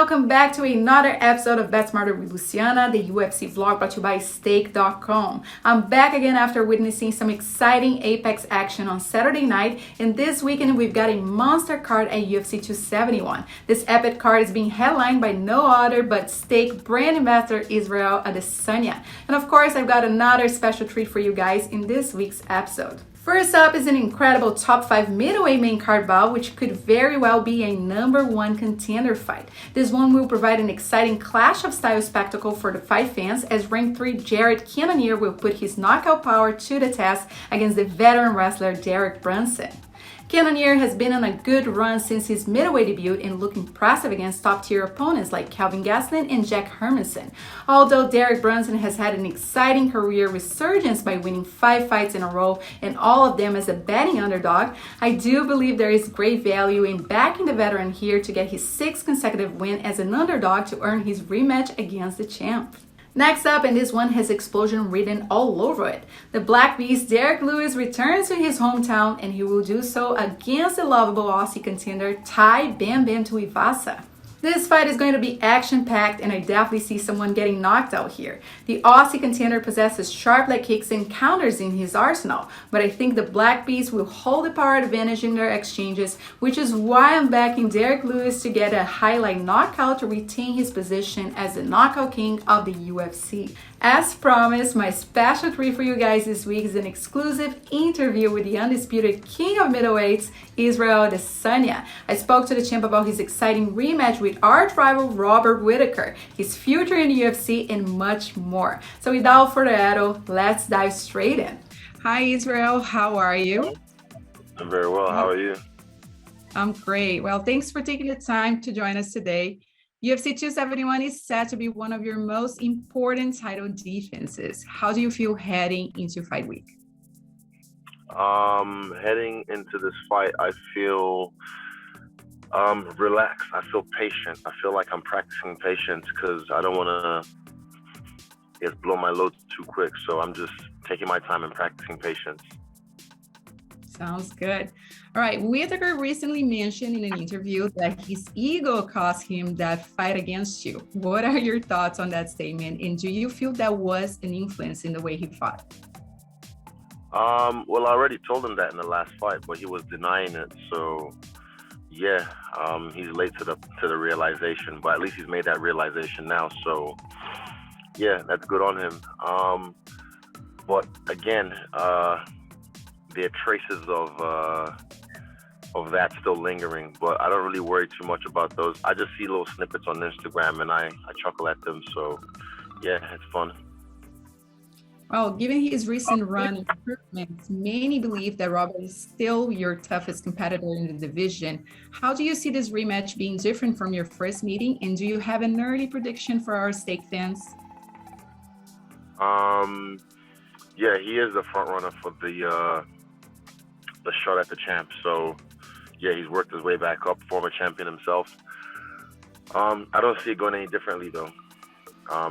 welcome back to another episode of Bet Smarter with Luciana, the UFC vlog brought to you by Stake.com. I'm back again after witnessing some exciting Apex action on Saturday night, and this weekend we've got a monster card at UFC 271. This epic card is being headlined by no other but Stake brand ambassador Israel Adesanya. And of course, I've got another special treat for you guys in this week's episode. First up is an incredible top 5 middleweight main card bout, which could very well be a number 1 contender fight. This one will provide an exciting clash of style spectacle for the fight fans, as ranked 3 Jared Cannonier will put his knockout power to the test against the veteran wrestler Derek Brunson. Cannonier has been on a good run since his middleweight debut and looked impressive against top-tier opponents like Kelvin Gastelum and Jack Hermanson. Although Derek Brunson has had an exciting career resurgence by winning 5 fights in a row and all of them as a betting underdog, I do believe there is great value in backing the veteran here to get his 6th consecutive win as an underdog to earn his rematch against the champ. Next up, and this one has explosion written all over it, the Black Beast Derek Lewis returns to his hometown, and he will do so against the lovable Aussie contender Tai Bam Bam Tuivasa. This fight is going to be action-packed, and I definitely see someone getting knocked out here. The Aussie contender possesses sharp leg kicks and counters in his arsenal, but I think the Black Beast will hold the power advantage in their exchanges, which is why I'm backing Derek Lewis to get a highlight knockout to retain his position as the knockout king of the UFC. As promised, my special treat for you guys this week is an exclusive interview with the undisputed king of middleweights, Israel Adesanya. I spoke to the champ about his exciting rematch with arch rival Robert Whittaker, his future in the UFC, and much more. So without further ado, let's dive straight in. Hi Israel, how are you? I'm very well. How are you? I'm great. Well, thanks for taking the time to join us today. UFC 271 is set to be one of your most important title defenses. How do you feel heading into fight week? Heading into this fight, I feel relaxed. I feel patient. I feel like I'm practicing patience because I don't want to blow my load too quick. So I'm just taking my time and practicing patience. Sounds good. All right. Whittaker recently mentioned in an interview that his ego cost him that fight against you. What are your thoughts on that statement? And do you feel that was an influence in the way he fought? Well, I already told him that in the last fight, but he was denying it. So, yeah, he's late to the realization, but at least he's made that realization now. So, yeah, that's good on him. But again, there are traces of that still lingering, but I don't really worry too much about those. I just see little snippets on Instagram and I chuckle at them. So, yeah, it's fun. Well, given his recent run improvements, many believe that Robert is still your toughest competitor in the division. How do you see this rematch being different from your first meeting? And do you have an early prediction for our Stake fans? Yeah, he is the front runner for the shot at the champ. So, yeah, he's worked his way back up, former champion himself. I don't see it going any differently, though.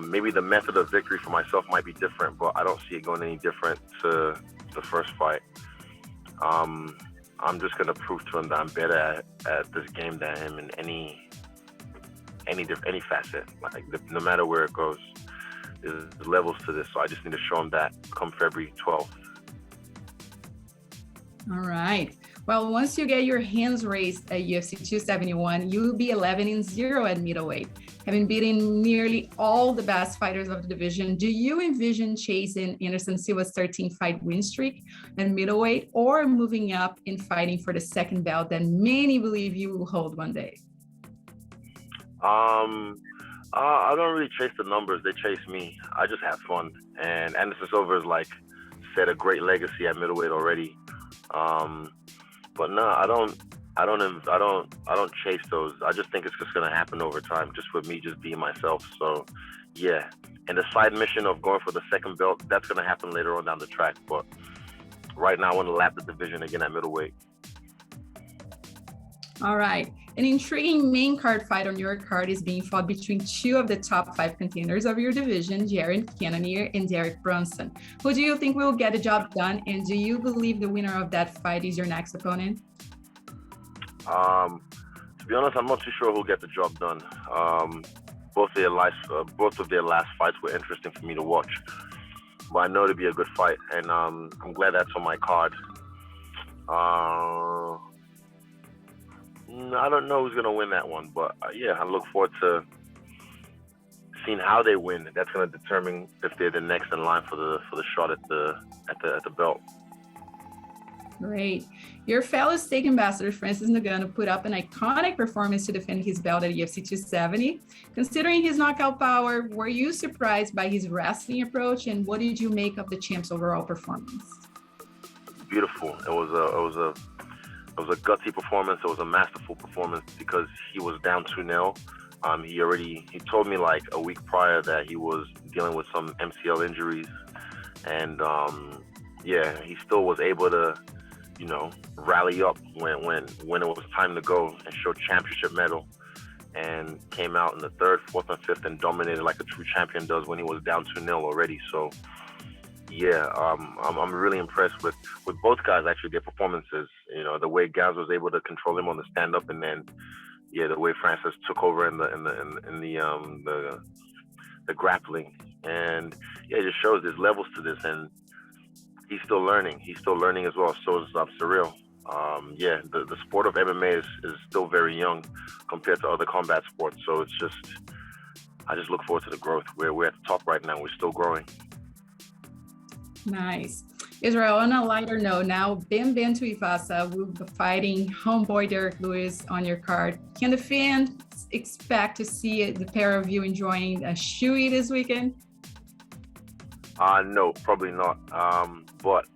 Maybe the method of victory for myself might be different, but I don't see it going any different to the first fight. I'm just going to prove to him that I'm better at this game than him in any facet. Like, no matter where it goes, there's levels to this. So I just need to show him that come February 12th. All right. Well, once you get your hands raised at UFC 271, you will be 11-0 at middleweight. Having beaten nearly all the best fighters of the division, do you envision chasing Anderson Silva's 13-fight win streak at middleweight, or moving up and fighting for the second belt that many believe you will hold one day? I don't really chase the numbers. They chase me. I just have fun. And Anderson Silva has set a great legacy at middleweight already. But no, I don't chase those. I just think it's just gonna happen over time, just with me just being myself. So, yeah. And the side mission of going for the second belt, that's gonna happen later on down the track. But right now, I want to lap the division again at middleweight. All right. An intriguing main card fight on your card is being fought between 2 of the top 5 contenders of your division, Jared Cannonier and Derek Brunson. Who do you think will get the job done, and do you believe the winner of that fight is your next opponent? To be honest, I'm not too sure who'll get the job done. Both of their last fights were interesting for me to watch, but I know it'll be a good fight, and I'm glad that's on my card. I don't know who's gonna win that one, but yeah, I look forward to seeing how they win. That's gonna determine if they're the next in line for the shot at the belt. Great. Your fellow steak ambassador, Francis Ngannou, put up an iconic performance to defend his belt at UFC 270. Considering his knockout power, were you surprised by his wrestling approach, and what did you make of the champ's overall performance? Beautiful. It was a gutsy performance. It was a masterful performance because he was down 2-0. He told me like a week prior that he was dealing with some MCL injuries, and yeah, he still was able to, rally up when it was time to go and show championship medal, and came out in the third, fourth, and fifth and dominated like a true champion does when he was down 2-0 already. So yeah, I'm really impressed with both guys, actually, their performances. The way Gaz was able to control him on the stand up, and then the way Francis took over in the grappling, and yeah, it just shows there's levels to this, and he's still learning. He's still learning as well. So is Cyril. Yeah, the sport of MMA is still very young compared to other combat sports. So I just look forward to the growth. We're at the top right now. We're still growing. Nice. Israel, on a lighter note, now Bam Tuivasa will be fighting homeboy Derek Lewis on your card. Can the fans expect to see the pair of you enjoying a shoey this weekend? No, probably not. But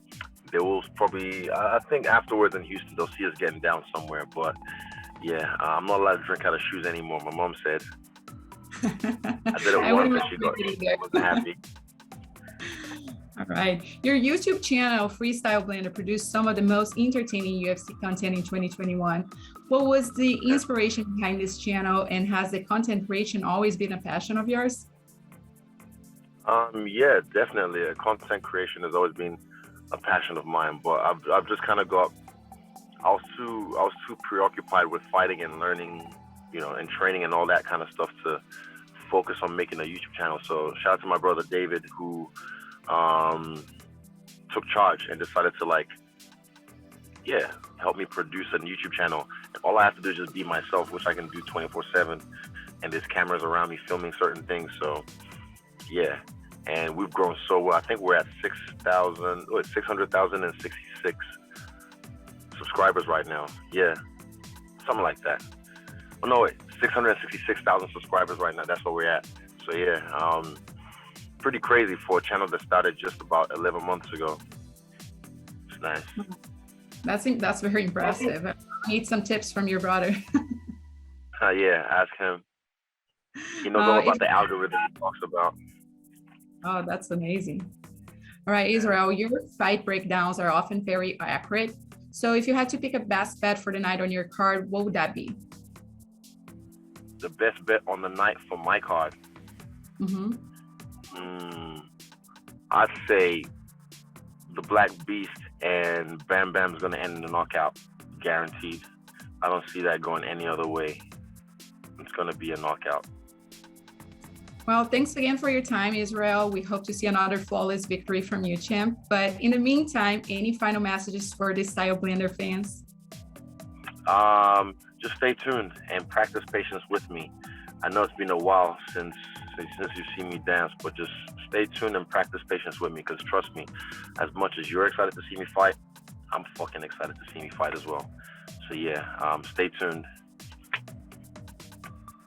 they will probably, I think afterwards in Houston, they'll see us getting down somewhere. But yeah, I'm not allowed to drink out of shoes anymore, my mom said. I did it once and she wasn't happy. All right. Your YouTube channel, Freestyle Blender, produced some of the most entertaining UFC content in 2021. What was the inspiration behind this channel, and has the content creation always been a passion of yours? Yeah, definitely. Content creation has always been a passion of mine, but I've just kind of I was too preoccupied with fighting and learning, and training and all that kind of stuff to focus on making a YouTube channel. So shout out to my brother David, who took charge and decided to help me produce a YouTube channel. And all I have to do is just be myself, which I can do 24/7. And there's cameras around me filming certain things. So yeah, and we've grown so well. I think we're at 600,066 subscribers right now. Yeah, something like that. Oh no, wait, 666,000 subscribers right now. That's where we're at. So yeah, pretty crazy for a channel that started just about 11 months ago. It's nice. That's very impressive. I need some tips from your brother. Yeah, ask him. He knows all about the algorithm he talks about. Oh, that's amazing. All right, Israel, your fight breakdowns are often very accurate. So if you had to pick a best bet for the night on your card, what would that be? The best bet on the night for my card? I'd say the Black Beast and Bam Bam's going to end in a knockout, guaranteed. I don't see that going any other way. It's going to be a knockout. Well, thanks again for your time, Israel. We hope to see another flawless victory from you, champ. But in the meantime, any final messages for the Style Blender fans? Just stay tuned and practice patience with me. I know it's been a while since you've seen me dance, but just stay tuned and practice patience with me, because trust me, as much as you're excited to see me fight, I'm fucking excited to see me fight as well. So yeah, stay tuned.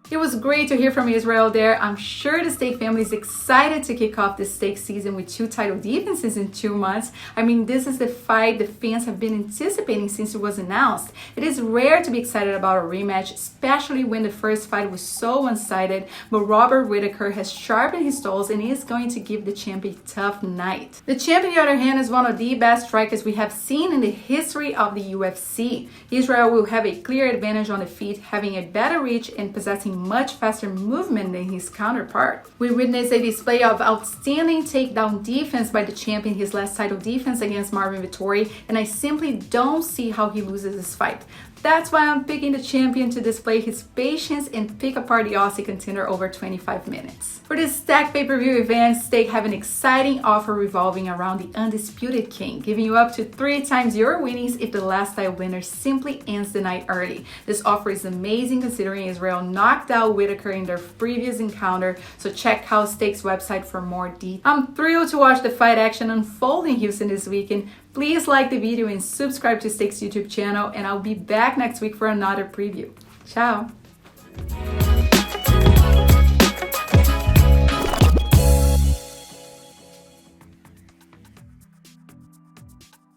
It was great to hear from Israel there. I'm sure the Steak family is excited to kick off the Steak season with 2 title defenses in 2 months. I mean, this is the fight the fans have been anticipating since it was announced. It is rare to be excited about a rematch, especially when the first fight was so one-sided, but Robert Whittaker has sharpened his tools and is going to give the champ a tough night. The champ, on the other hand, is one of the best strikers we have seen in the history of the UFC. Israel will have a clear advantage on the feet, having a better reach and possessing much faster movement than his counterpart. We witnessed a display of outstanding takedown defense by the champ in his last title defense against Marvin Vettori, and I simply don't see how he loses this fight. That's why I'm picking the champion to display his patience and pick apart the Aussie contender over 25 minutes. For this stacked pay-per-view event, Stake have an exciting offer revolving around the Undisputed King, giving you up to 3 times your winnings if the last title winner simply ends the night early. This offer is amazing considering Israel knocked out Whittaker in their previous encounter, so check out Stake's website for more details. I'm thrilled to watch the fight action unfold in Houston this weekend. Please like the video and subscribe to Stake's YouTube channel, and I'll be back next week for another preview. Ciao!